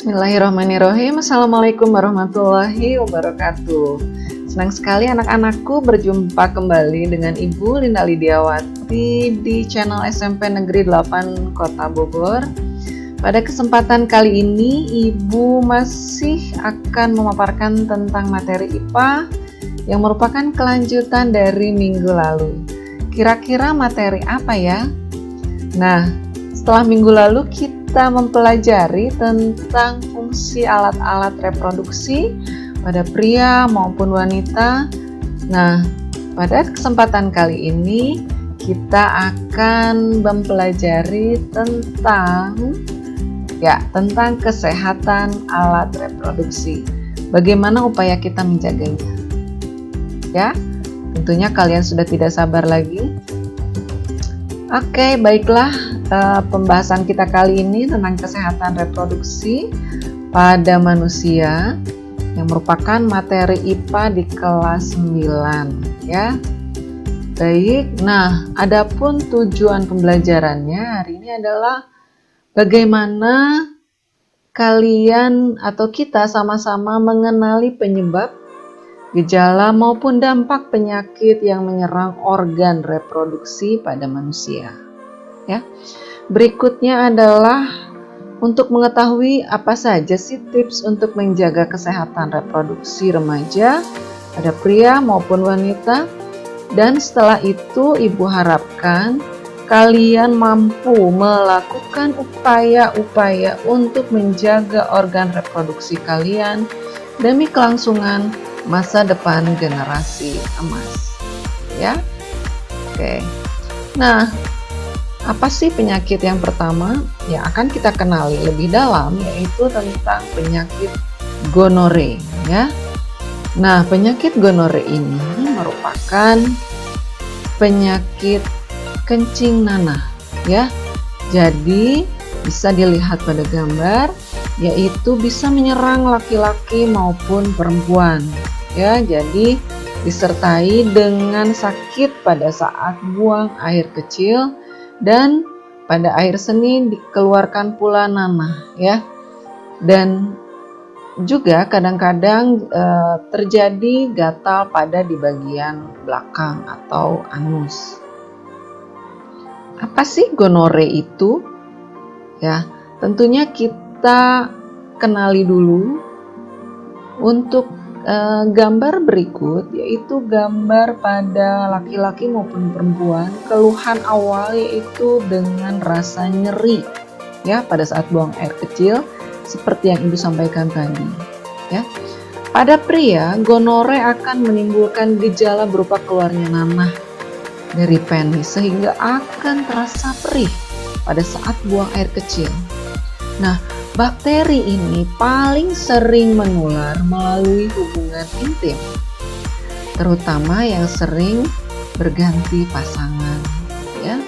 Bismillahirrahmanirrahim. Assalamualaikum warahmatullahi wabarakatuh. Senang sekali anak-anakku berjumpa kembali dengan Ibu Linda Lidiawati di channel SMP Negeri 8 Kota Bogor. Pada kesempatan kali ini Ibu masih akan memaparkan tentang materi IPA yang merupakan kelanjutan dari minggu lalu. Kira-kira materi apa ya? Nah, setelah minggu lalu kita mempelajari tentang fungsi alat-alat reproduksi pada pria maupun wanita. Nah, pada kesempatan kali ini kita akan mempelajari tentang kesehatan alat reproduksi. Bagaimana upaya kita menjaganya? Ya, tentunya kalian sudah tidak sabar lagi. Oke, baiklah. Pembahasan kita kali ini tentang kesehatan reproduksi pada manusia yang merupakan materi IPA di kelas 9 ya. Baik, nah adapun tujuan pembelajarannya hari ini adalah bagaimana kalian atau kita sama-sama mengenali penyebab, gejala maupun dampak penyakit yang menyerang organ reproduksi pada manusia. Ya. Berikutnya adalah untuk mengetahui apa saja sih tips untuk menjaga kesehatan reproduksi remaja pada pria maupun wanita, dan setelah itu Ibu harapkan kalian mampu melakukan upaya-upaya untuk menjaga organ reproduksi kalian demi kelangsungan masa depan generasi emas. Ya. Oke. Nah, apa sih penyakit yang pertama yang akan kita kenali lebih dalam, yaitu tentang penyakit gonore ya. Nah, penyakit gonore ini merupakan penyakit kencing nanah ya. Jadi bisa dilihat pada gambar, yaitu bisa menyerang laki-laki maupun perempuan ya. Jadi disertai dengan sakit pada saat buang air kecil, dan pada air seni dikeluarkan pula nanah ya. Dan juga kadang-kadang terjadi gatal pada di bagian belakang atau anus. Apa sih gonore itu? Ya, tentunya kita kenali dulu untuk gambar berikut, yaitu gambar pada laki-laki maupun perempuan. Keluhan awal yaitu dengan rasa nyeri ya pada saat buang air kecil, seperti yang Ibu sampaikan tadi ya. Pada pria, gonore akan menimbulkan gejala berupa keluarnya nanah dari penis sehingga akan terasa perih pada saat buang air kecil. Nah, bakteri ini paling sering menular melalui hubungan intim, terutama yang sering berganti pasangan ya.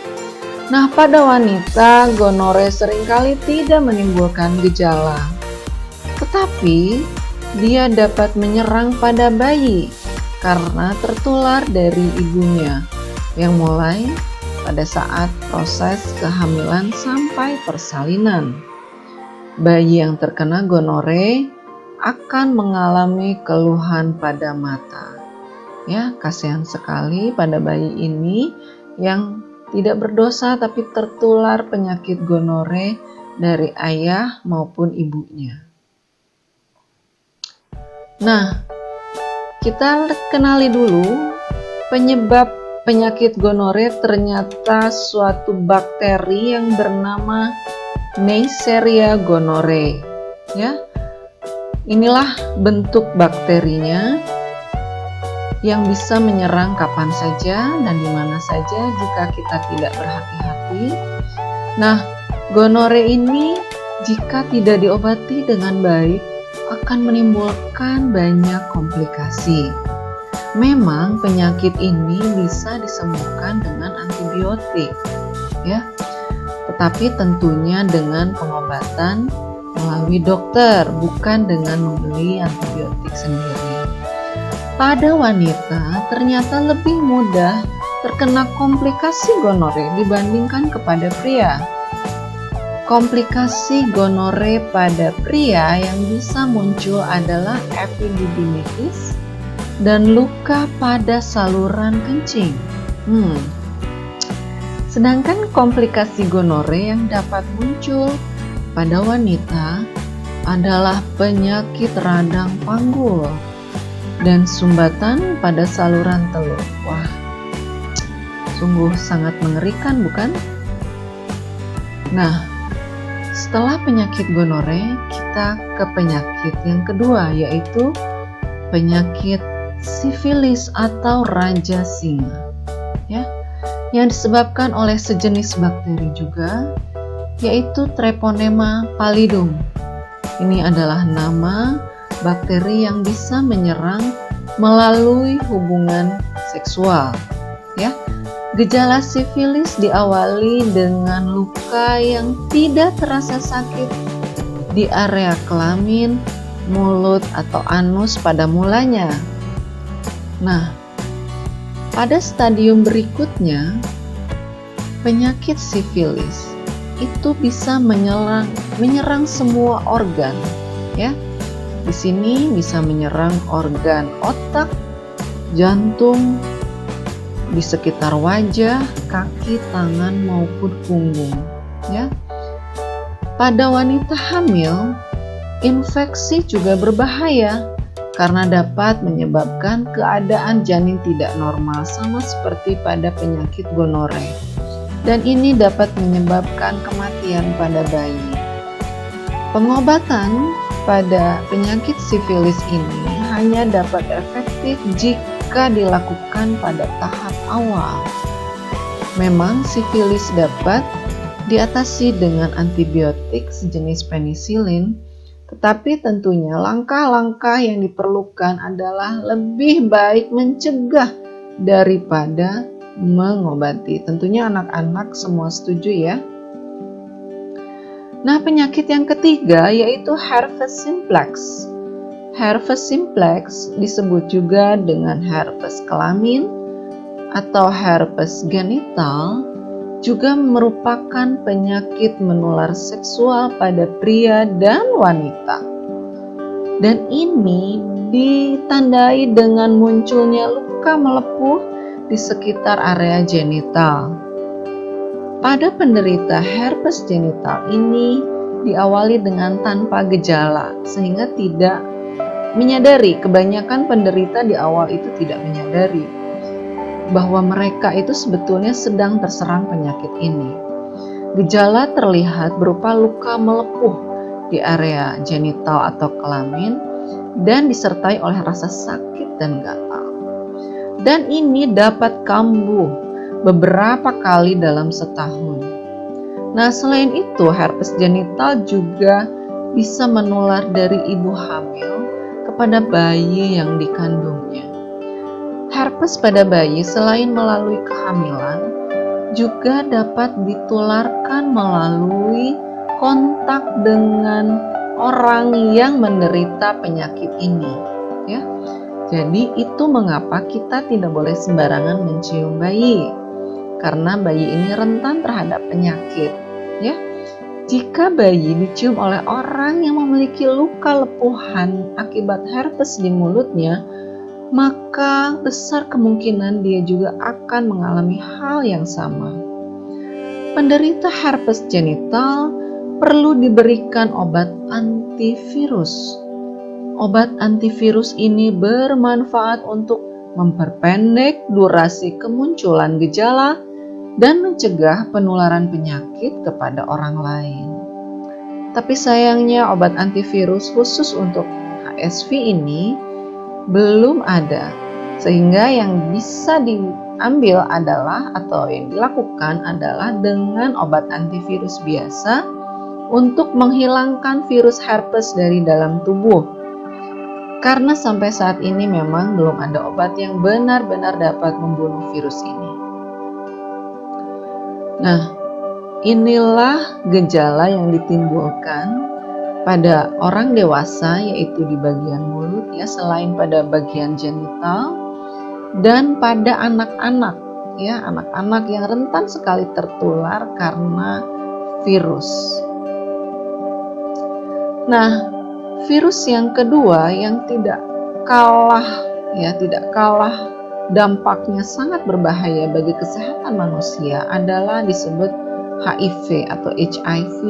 Nah, pada wanita gonore seringkali tidak menimbulkan gejala, tetapi dia dapat menyerang pada bayi karena tertular dari ibunya yang mulai pada saat proses kehamilan sampai persalinan. Bayi yang terkena gonore akan mengalami keluhan pada mata. Ya, kasihan sekali pada bayi ini yang tidak berdosa tapi tertular penyakit gonore dari ayah maupun ibunya. Nah, kita kenali dulu penyebab penyakit gonore. Ternyata suatu bakteri yang bernama Neisseria gonorrhoeae ya. Inilah bentuk bakterinya yang bisa menyerang kapan saja dan di mana saja jika kita tidak berhati-hati. Nah, gonore ini jika tidak diobati dengan baik akan menimbulkan banyak komplikasi. Memang penyakit ini bisa disembuhkan dengan antibiotik ya, tetapi tentunya dengan pengobatan melalui dokter, bukan dengan membeli antibiotik sendiri. Pada wanita ternyata lebih mudah terkena komplikasi gonore dibandingkan kepada pria. Komplikasi gonore pada pria yang bisa muncul adalah epididimitis dan luka pada saluran kencing. Sedangkan komplikasi gonore yang dapat muncul pada wanita adalah penyakit radang panggul dan sumbatan pada saluran telur. Wah, sungguh sangat mengerikan, bukan? Nah, setelah penyakit gonore, kita ke penyakit yang kedua, yaitu penyakit sifilis atau raja singa, ya, yang disebabkan oleh sejenis bakteri juga, yaitu Treponema pallidum. Ini adalah nama bakteri yang bisa menyerang melalui hubungan seksual, ya. Gejala sifilis diawali dengan luka yang tidak terasa sakit di area kelamin, mulut, atau anus pada mulanya. Nah, pada stadium berikutnya, penyakit sifilis itu bisa menyerang semua organ, ya. Di sini bisa menyerang organ otak, jantung, di sekitar wajah, kaki, tangan, maupun punggung, ya. Pada wanita hamil, infeksi juga berbahaya karena dapat menyebabkan keadaan janin tidak normal, sama seperti pada penyakit gonore. Dan ini dapat menyebabkan kematian pada bayi. Pengobatan pada penyakit sifilis ini hanya dapat efektif jika dilakukan pada tahap awal. Memang sifilis dapat diatasi dengan antibiotik sejenis penisilin, tetapi tentunya langkah-langkah yang diperlukan adalah lebih baik mencegah daripada mengobati. Tentunya anak-anak semua setuju, ya. Nah, penyakit yang ketiga yaitu herpes simplex. Herpes simplex disebut juga dengan herpes kelamin atau herpes genital, juga merupakan penyakit menular seksual pada pria dan wanita. Dan ini ditandai dengan munculnya luka melepuh di sekitar area genital. Pada penderita herpes genital ini diawali dengan tanpa gejala, sehingga tidak menyadari. Kebanyakan penderita di awal itu tidak menyadari bahwa mereka itu sebetulnya sedang terserang penyakit ini. Gejala terlihat berupa luka melepuh di area genital atau kelamin dan disertai oleh rasa sakit dan gatal. Dan ini dapat kambuh beberapa kali dalam setahun. Nah, selain itu, herpes genital juga bisa menular dari ibu hamil kepada bayi yang dikandungnya. Herpes pada bayi selain melalui kehamilan, juga dapat ditularkan melalui kontak dengan orang yang menderita penyakit ini, ya. Jadi itu mengapa kita tidak boleh sembarangan mencium bayi, karena bayi ini rentan terhadap penyakit, ya. Jika bayi dicium oleh orang yang memiliki luka lepuhan akibat herpes di mulutnya, maka besar kemungkinan dia juga akan mengalami hal yang sama. Penderita herpes genital perlu diberikan obat antivirus. Obat antivirus ini bermanfaat untuk memperpendek durasi kemunculan gejala dan mencegah penularan penyakit kepada orang lain. Tapi sayangnya obat antivirus khusus untuk HSV ini belum ada, sehingga yang bisa diambil adalah atau yang dilakukan adalah dengan obat antivirus biasa untuk menghilangkan virus herpes dari dalam tubuh. Karena sampai saat ini memang belum ada obat yang benar-benar dapat membunuh virus ini. Nah, inilah gejala yang ditimbulkan pada orang dewasa, yaitu di bagian mulut, ya, selain pada bagian genital, dan pada anak-anak, ya, anak-anak yang rentan sekali tertular karena virus. Nah, virus yang kedua yang tidak kalah dampaknya sangat berbahaya bagi kesehatan manusia adalah disebut HIV atau HIV,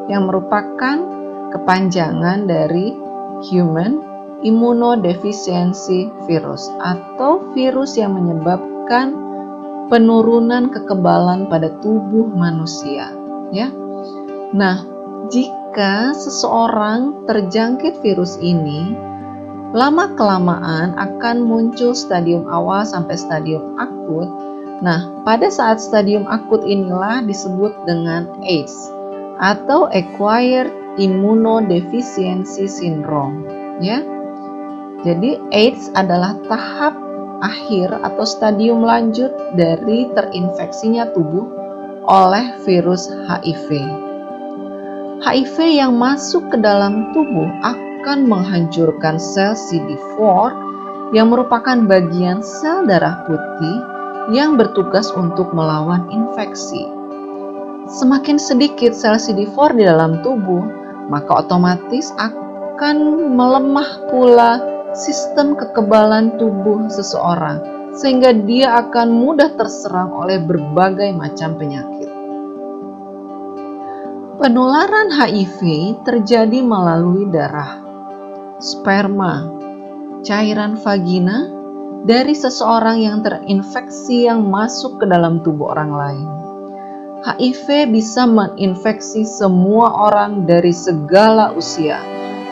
yang merupakan kepanjangan dari Human Immunodeficiency Virus atau virus yang menyebabkan penurunan kekebalan pada tubuh manusia, ya. Nah, jika seseorang terjangkit virus ini, lama-kelamaan akan muncul stadium awal sampai stadium akut. Nah, pada saat stadium akut inilah disebut dengan AIDS atau Acquired Immunodeficiency Syndrome, ya. Jadi AIDS adalah tahap akhir atau stadium lanjut dari terinfeksinya tubuh oleh virus HIV. HIV yang masuk ke dalam tubuh akan menghancurkan sel CD4 yang merupakan bagian sel darah putih yang bertugas untuk melawan infeksi. Semakin sedikit sel CD4 di dalam tubuh, maka otomatis akan melemah pula sistem kekebalan tubuh seseorang, sehingga dia akan mudah terserang oleh berbagai macam penyakit. Penularan HIV terjadi melalui darah, sperma, cairan vagina dari seseorang yang terinfeksi yang masuk ke dalam tubuh orang lain. HIV bisa menginfeksi semua orang dari segala usia.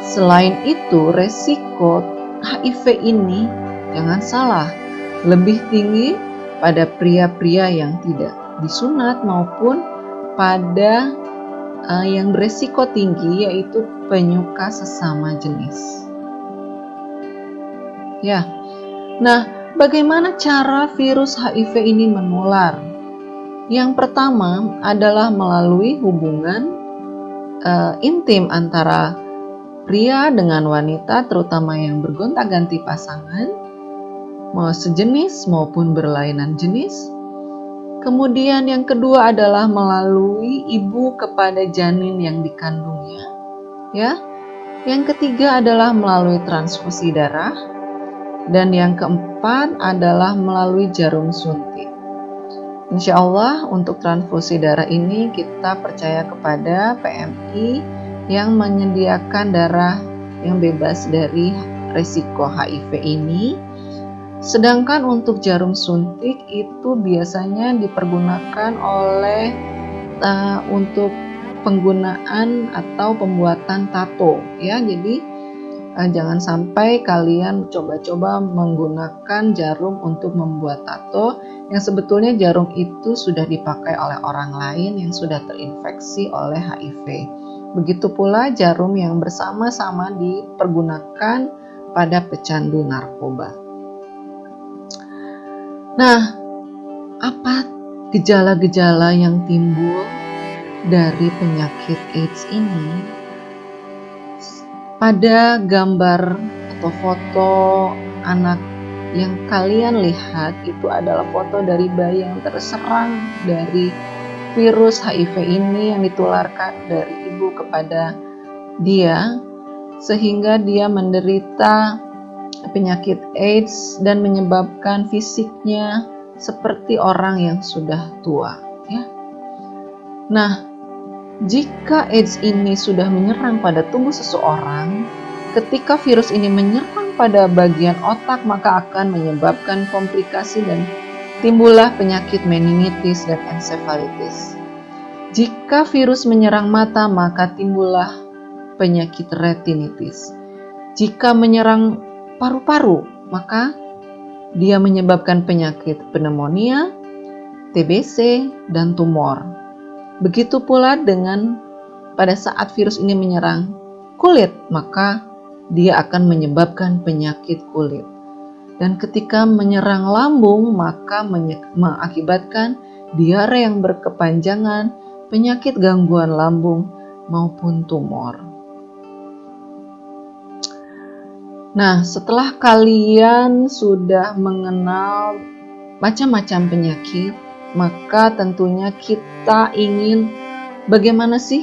Selain itu, resiko HIV ini, jangan salah, lebih tinggi pada pria-pria yang tidak disunat maupun pada yang beresiko tinggi, yaitu penyuka sesama jenis. Ya, nah, bagaimana cara virus HIV ini menular? Yang pertama adalah melalui hubungan intim antara pria dengan wanita, terutama yang bergonta-ganti pasangan, mau sejenis maupun berlainan jenis. Kemudian yang kedua adalah melalui ibu kepada janin yang dikandungnya, ya. Yang ketiga adalah melalui transfusi darah, dan yang keempat adalah melalui jarum suntik. Insya Allah untuk transfusi darah ini kita percaya kepada PMI yang menyediakan darah yang bebas dari risiko HIV ini. Sedangkan untuk jarum suntik itu biasanya dipergunakan oleh untuk penggunaan atau pembuatan tato, ya. Jadi jangan sampai kalian coba-coba menggunakan jarum untuk membuat tato yang sebetulnya jarum itu sudah dipakai oleh orang lain yang sudah terinfeksi oleh HIV. Begitu pula jarum yang bersama-sama dipergunakan pada pecandu narkoba. Nah, apa gejala-gejala yang timbul dari penyakit AIDS ini? Pada gambar atau foto anak yang kalian lihat itu adalah foto dari bayi yang terserang dari virus HIV ini yang ditularkan dari ibu kepada dia, sehingga dia menderita penyakit AIDS dan menyebabkan fisiknya seperti orang yang sudah tua, ya. Nah, jika AIDS ini sudah menyerang pada tubuh seseorang, ketika virus ini menyerang pada bagian otak, maka akan menyebabkan komplikasi dan timbullah penyakit meningitis dan encephalitis. Jika virus menyerang mata, maka timbullah penyakit retinitis. Jika menyerang paru-paru, maka dia menyebabkan penyakit pneumonia, TBC, dan tumor. Begitu pula dengan pada saat virus ini menyerang kulit, maka dia akan menyebabkan penyakit kulit. Dan ketika menyerang lambung, maka mengakibatkan diare yang berkepanjangan, penyakit gangguan lambung, maupun tumor. Nah, setelah kalian sudah mengenal macam-macam penyakit, maka tentunya kita ingin bagaimana sih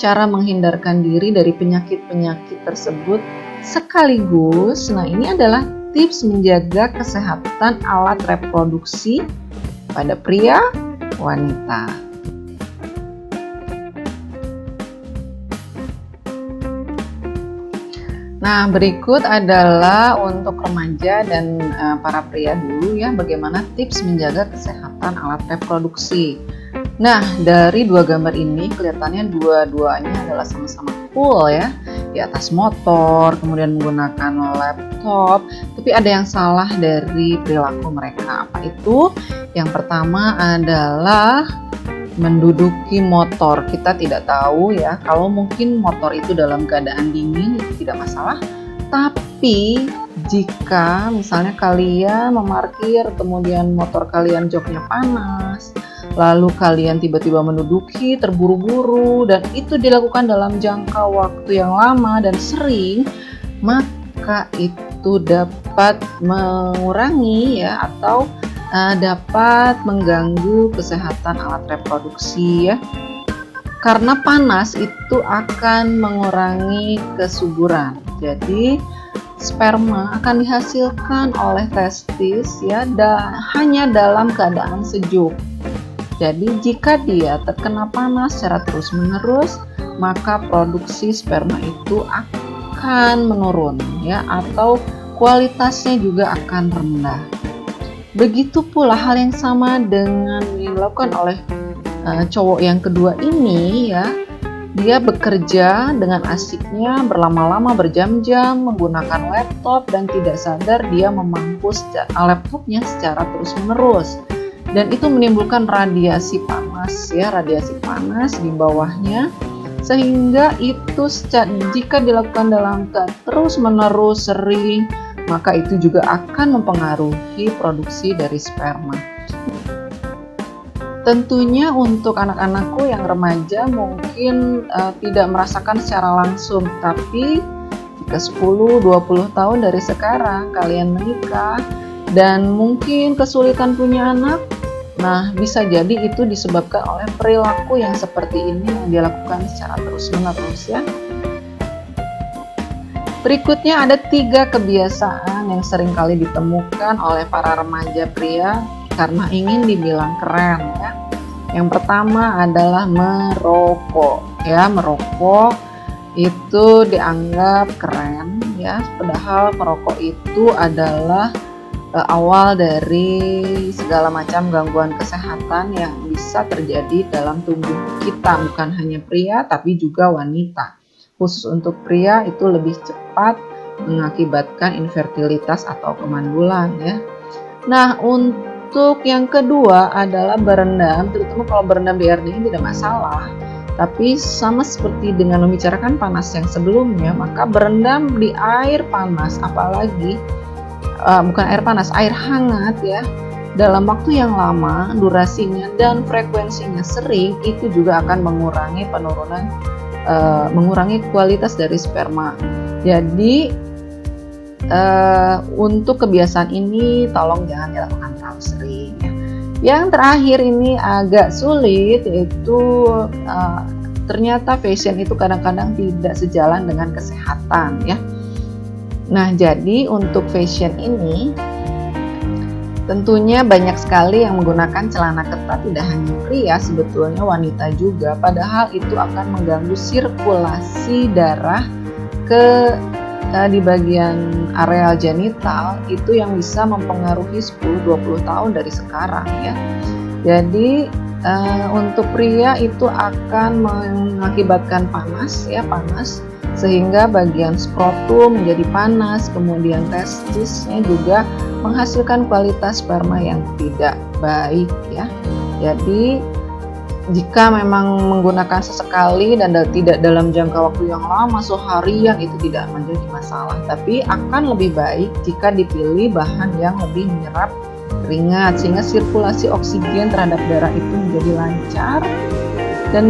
cara menghindarkan diri dari penyakit-penyakit tersebut sekaligus. Nah, ini adalah tips menjaga kesehatan alat reproduksi pada pria wanita. Nah, berikut adalah untuk remaja dan para pria dulu ya, bagaimana tips menjaga kesehatan alat reproduksi. Nah, dari dua gambar ini kelihatannya dua-duanya adalah sama-sama cool ya, di atas motor, kemudian menggunakan laptop, tapi ada yang salah dari perilaku mereka. Apa itu? Yang pertama adalah menduduki motor. Kita tidak tahu ya, kalau mungkin motor itu dalam keadaan dingin itu tidak masalah, tapi jika misalnya kalian memarkir kemudian motor kalian joknya panas, lalu kalian tiba-tiba menduduki terburu-buru dan itu dilakukan dalam jangka waktu yang lama dan sering, maka itu dapat mengurangi ya atau dapat mengganggu kesehatan alat reproduksi ya. Karena panas itu akan mengurangi kesuburan. Jadi sperma akan dihasilkan oleh testis ya hanya dalam keadaan sejuk. Jadi jika dia terkena panas secara terus-menerus, maka produksi sperma itu akan menurun ya atau kualitasnya juga akan rendah. Begitu pula hal yang sama dengan yang dilakukan oleh cowok yang kedua ini ya. Dia bekerja dengan asiknya berlama-lama berjam-jam menggunakan laptop dan tidak sadar dia memampus laptopnya secara terus-menerus. Dan itu menimbulkan radiasi panas ya, radiasi panas di bawahnya. Sehingga itu jika dilakukan dalam terus-menerus sering, maka itu juga akan mempengaruhi produksi dari sperma. Tentunya untuk anak-anakku yang remaja mungkin tidak merasakan secara langsung, tapi jika 10-20 tahun dari sekarang kalian menikah dan mungkin kesulitan punya anak, nah bisa jadi itu disebabkan oleh perilaku yang seperti ini yang dilakukan secara terus-menerus ya. Berikutnya ada 3 kebiasaan yang sering kali ditemukan oleh para remaja pria karena ingin dibilang keren ya. Yang pertama adalah merokok ya. Merokok itu dianggap keren ya, padahal merokok itu adalah awal dari segala macam gangguan kesehatan yang bisa terjadi dalam tubuh kita, bukan hanya pria tapi juga wanita. Khusus untuk pria itu lebih cepat mengakibatkan infertilitas atau kemandulan ya. Nah, untuk yang kedua adalah berendam, terutama kalau berendam di air dingin tidak masalah. Tapi sama seperti dengan membicarakan panas yang sebelumnya, maka berendam di air panas, apalagi bukan air panas, air hangat ya, dalam waktu yang lama, durasinya dan frekuensinya sering, itu juga akan mengurangi kualitas dari sperma. Jadi untuk kebiasaan ini tolong jangan dilakukan terlalu sering ya. Yang terakhir ini agak sulit, yaitu ternyata fashion itu kadang-kadang tidak sejalan dengan kesehatan ya. Nah, jadi untuk fashion ini tentunya banyak sekali yang menggunakan celana ketat, tidak hanya pria, sebetulnya wanita juga. Padahal itu akan mengganggu sirkulasi darah di bagian areal genital, itu yang bisa mempengaruhi 10-20 tahun dari sekarang ya. Jadi untuk pria itu akan mengakibatkan panas sehingga bagian skrotum menjadi panas, kemudian testisnya juga menghasilkan kualitas sperma yang tidak baik ya. Jadi jika memang menggunakan sesekali dan tidak dalam jangka waktu yang lama seharian, itu tidak menjadi masalah, tapi akan lebih baik jika dipilih bahan yang lebih menyerap keringat sehingga sirkulasi oksigen terhadap darah itu menjadi lancar. Dan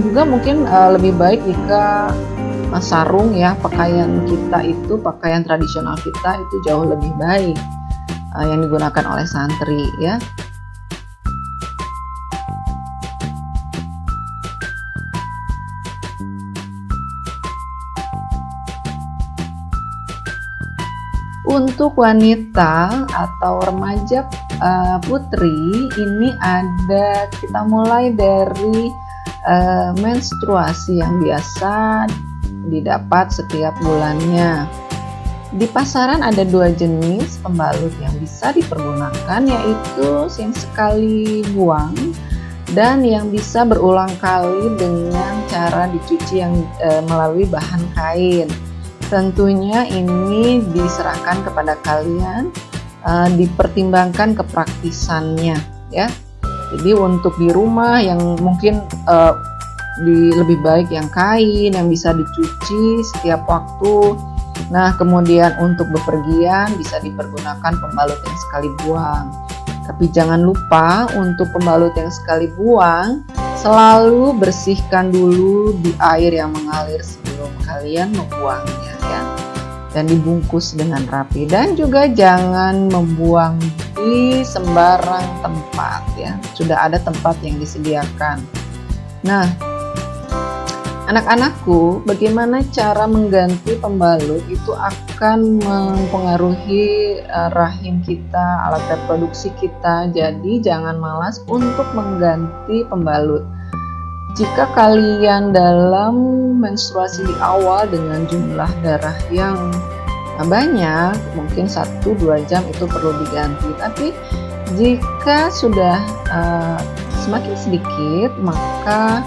juga mungkin lebih baik jika sarung ya, pakaian tradisional kita itu jauh lebih baik yang digunakan oleh santri ya. Untuk wanita atau remaja putri ini kita mulai dari menstruasi yang biasa didapat setiap bulannya. Di pasaran ada 2 jenis pembalut yang bisa dipergunakan, yaitu yang sekali buang dan yang bisa berulang kali dengan cara dicuci yang melalui bahan kain. Tentunya ini diserahkan kepada kalian, dipertimbangkan kepraktisannya ya. Jadi untuk di rumah yang mungkin lebih baik yang kain yang bisa dicuci setiap waktu. Nah, kemudian untuk bepergian bisa dipergunakan pembalut yang sekali buang. Tapi jangan lupa untuk pembalut yang sekali buang selalu bersihkan dulu di air yang mengalir sebelum kalian membuangnya ya. Dan dibungkus dengan rapi, dan juga jangan membuang di sembarang tempat ya. Sudah ada tempat yang disediakan. Nah, anak-anakku, bagaimana cara mengganti pembalut itu akan mempengaruhi rahim kita, alat reproduksi kita. Jadi jangan malas untuk mengganti pembalut. Jika kalian dalam menstruasi di awal dengan jumlah darah yang banyak, mungkin 1-2 jam itu perlu diganti. Tapi jika sudah semakin sedikit, maka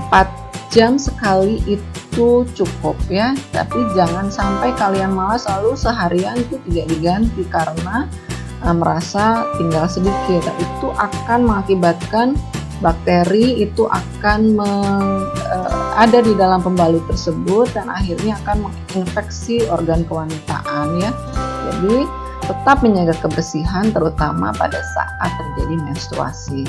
4 jam sekali itu cukup ya. Tapi jangan sampai kalian malas lalu seharian itu tidak diganti karena merasa tinggal sedikit. Itu akan mengakibatkan bakteri itu akan ada di dalam pembalut tersebut dan akhirnya akan menginfeksi organ kewanitaan ya. Jadi tetap menjaga kebersihan terutama pada saat terjadi menstruasi.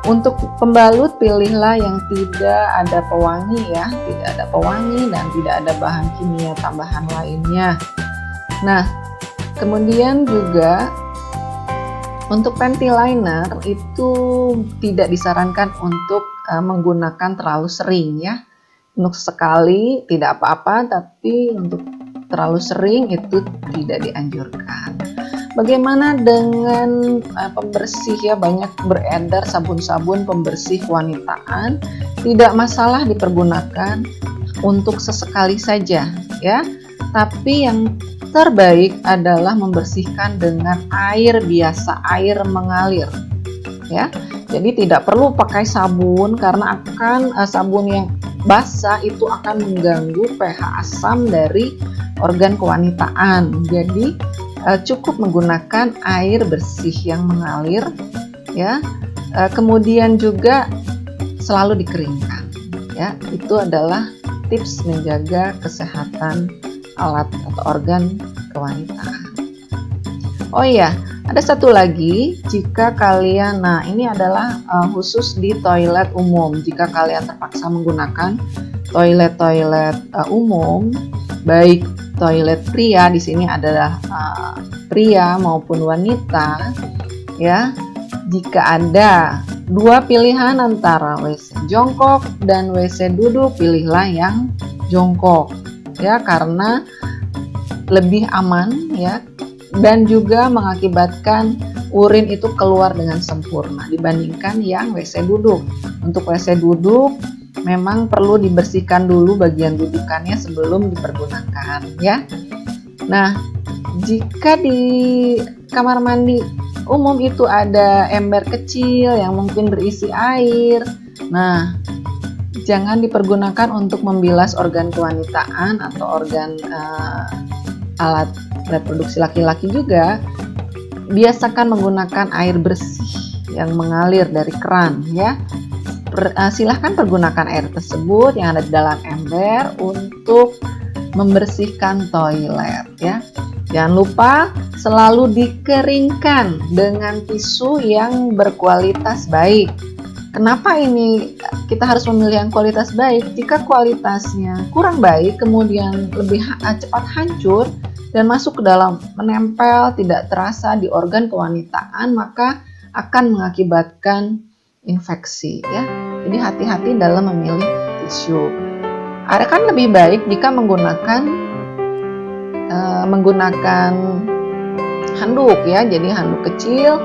Untuk pembalut pilihlah yang tidak ada pewangi ya, tidak ada pewangi dan tidak ada bahan kimia tambahan lainnya. Nah, kemudian juga untuk panty liner itu tidak disarankan untuk menggunakan terlalu sering ya. Untuk sekali tidak apa-apa, tapi untuk terlalu sering itu tidak dianjurkan. Bagaimana dengan pembersih ya, banyak beredar sabun-sabun pembersih wanitaan, tidak masalah dipergunakan untuk sesekali saja ya. Tapi yang terbaik adalah membersihkan dengan air biasa, air mengalir ya. Jadi tidak perlu pakai sabun karena akan sabun yang basah itu akan mengganggu pH asam dari organ kewanitaan. Jadi cukup menggunakan air bersih yang mengalir ya. Kemudian juga selalu dikeringkan ya. Itu adalah tips menjaga kesehatan alat atau organ kewanitaan. Oh iya, ada satu lagi, jika kalian, nah ini adalah khusus di toilet umum. Jika kalian terpaksa menggunakan toilet umum, baik toilet pria, di sini adalah pria maupun wanita, ya. Jika ada 2 pilihan antara WC jongkok dan WC duduk, pilihlah yang jongkok, ya, karena lebih aman, ya. Dan juga mengakibatkan urin itu keluar dengan sempurna dibandingkan yang WC duduk. Untuk WC duduk memang perlu dibersihkan dulu bagian dudukannya sebelum dipergunakan ya. Nah, jika di kamar mandi umum itu ada ember kecil yang mungkin berisi air, nah jangan dipergunakan untuk membilas organ kewanitaan atau organ alat reproduksi laki-laki juga. Biasakan menggunakan air bersih yang mengalir dari keran ya. Silahkan pergunakan air tersebut yang ada di dalam ember untuk membersihkan toilet ya. Jangan lupa selalu dikeringkan dengan tisu yang berkualitas baik. Kenapa ini kita harus memilih yang kualitas baik? Jika kualitasnya kurang baik, kemudian lebih cepat hancur dan masuk ke dalam, menempel tidak terasa di organ kewanitaan, maka akan mengakibatkan infeksi ya. Jadi hati-hati dalam memilih tisu. Akan lebih baik jika menggunakan menggunakan handuk ya, jadi handuk kecil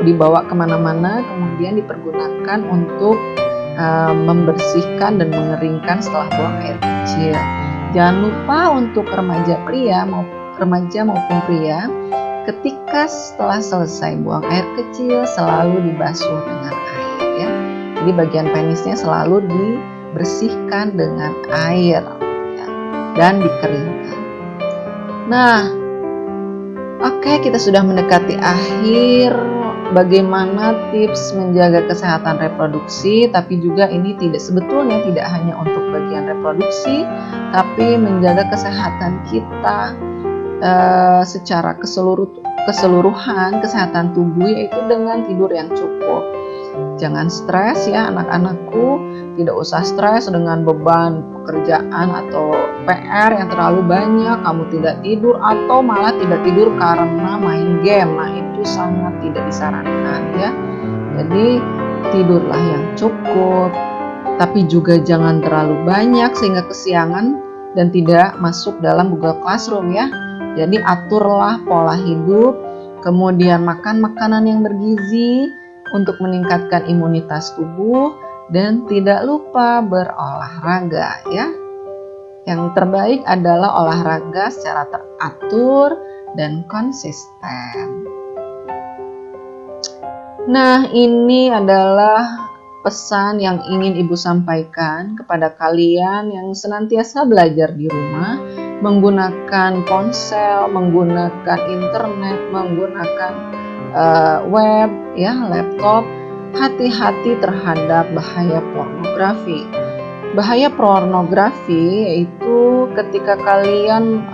dibawa kemana-mana, kemudian dipergunakan untuk membersihkan dan mengeringkan setelah buang air kecil. Jangan lupa untuk remaja maupun pria, ketika setelah selesai buang air kecil selalu dibasuh dengan air ya. Jadi bagian penisnya selalu dibersihkan dengan air ya, dan dikeringkan. Nah, oke, kita sudah mendekati akhir. Bagaimana tips menjaga kesehatan reproduksi, tapi juga ini sebetulnya tidak hanya untuk bagian reproduksi, tapi menjaga kesehatan kita secara keseluruhan, kesehatan tubuh, yaitu dengan tidur yang cukup. Jangan stres ya anak-anakku, tidak usah stres dengan beban pekerjaan atau PR yang terlalu banyak, kamu tidak tidur atau malah tidak tidur karena main game. Nah, itu sangat tidak disarankan ya. Jadi tidurlah yang cukup, tapi juga jangan terlalu banyak sehingga kesiangan dan tidak masuk dalam Google Classroom ya. Jadi aturlah pola hidup, kemudian makan makanan yang bergizi untuk meningkatkan imunitas tubuh, dan tidak lupa berolahraga ya. Yang terbaik adalah olahraga secara teratur dan konsisten. Nah, ini adalah pesan yang ingin Ibu sampaikan kepada kalian yang senantiasa belajar di rumah, menggunakan ponsel, menggunakan internet, menggunakan web, ya, laptop. Hati-hati terhadap bahaya pornografi. Bahaya pornografi yaitu ketika kalian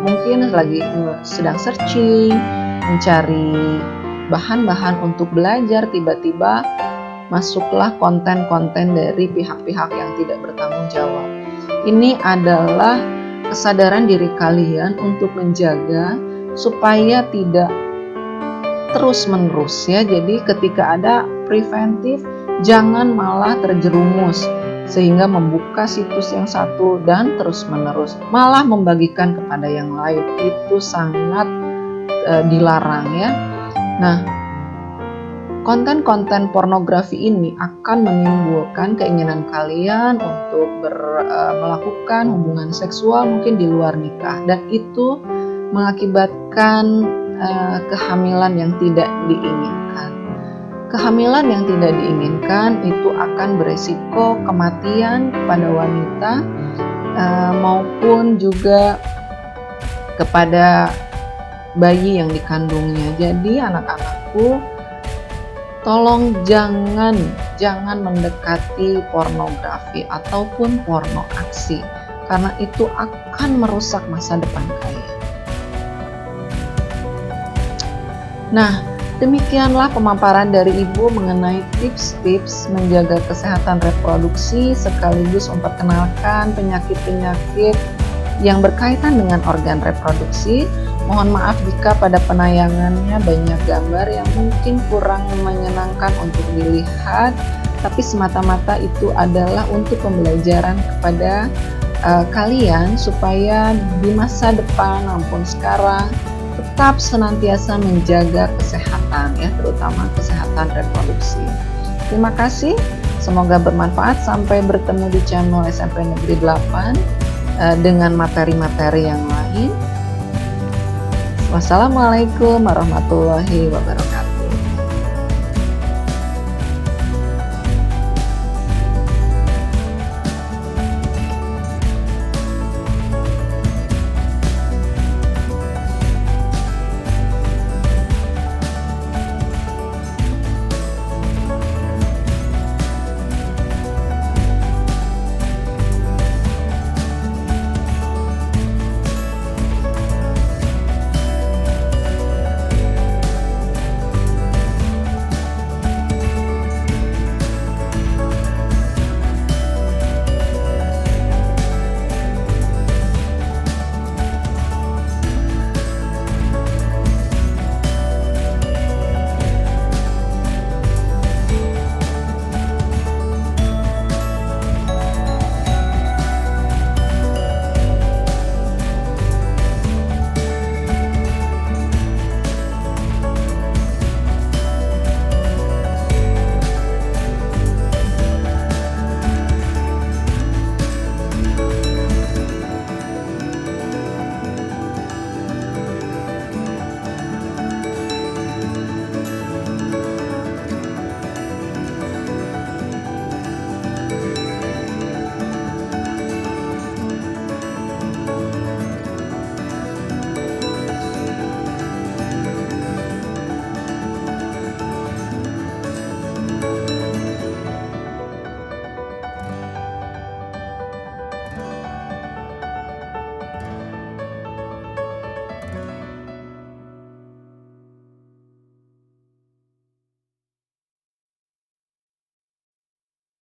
mungkin lagi sedang searching, mencari bahan-bahan untuk belajar, tiba-tiba masuklah konten-konten dari pihak-pihak yang tidak bertanggung jawab. Ini adalah kesadaran diri kalian untuk menjaga supaya tidak terus-menerus ya. Jadi ketika ada preventif, jangan malah terjerumus sehingga membuka situs yang satu dan terus-menerus malah membagikan kepada yang lain. Itu sangat dilarang ya. Nah, konten-konten pornografi ini akan menimbulkan keinginan kalian untuk melakukan hubungan seksual mungkin di luar nikah, dan itu mengakibatkan kehamilan yang tidak diinginkan. Kehamilan yang tidak diinginkan itu akan beresiko kematian kepada wanita maupun juga kepada bayi yang dikandungnya. Jadi anak-anakku, tolong jangan mendekati pornografi ataupun porno aksi, karena itu akan merusak masa depan kalian. Nah, demikianlah pemaparan dari Ibu mengenai tips-tips menjaga kesehatan reproduksi sekaligus memperkenalkan penyakit-penyakit yang berkaitan dengan organ reproduksi. Mohon maaf jika pada penayangannya banyak gambar yang mungkin kurang menyenangkan untuk dilihat, tapi semata-mata itu adalah untuk pembelajaran kepada kalian supaya di masa depan maupun sekarang tetap senantiasa menjaga kesehatan ya, terutama kesehatan reproduksi. Terima kasih, semoga bermanfaat. Sampai bertemu di channel SMP Negeri 8 dengan materi-materi yang lain. Wassalamualaikum warahmatullahi wabarakatuh.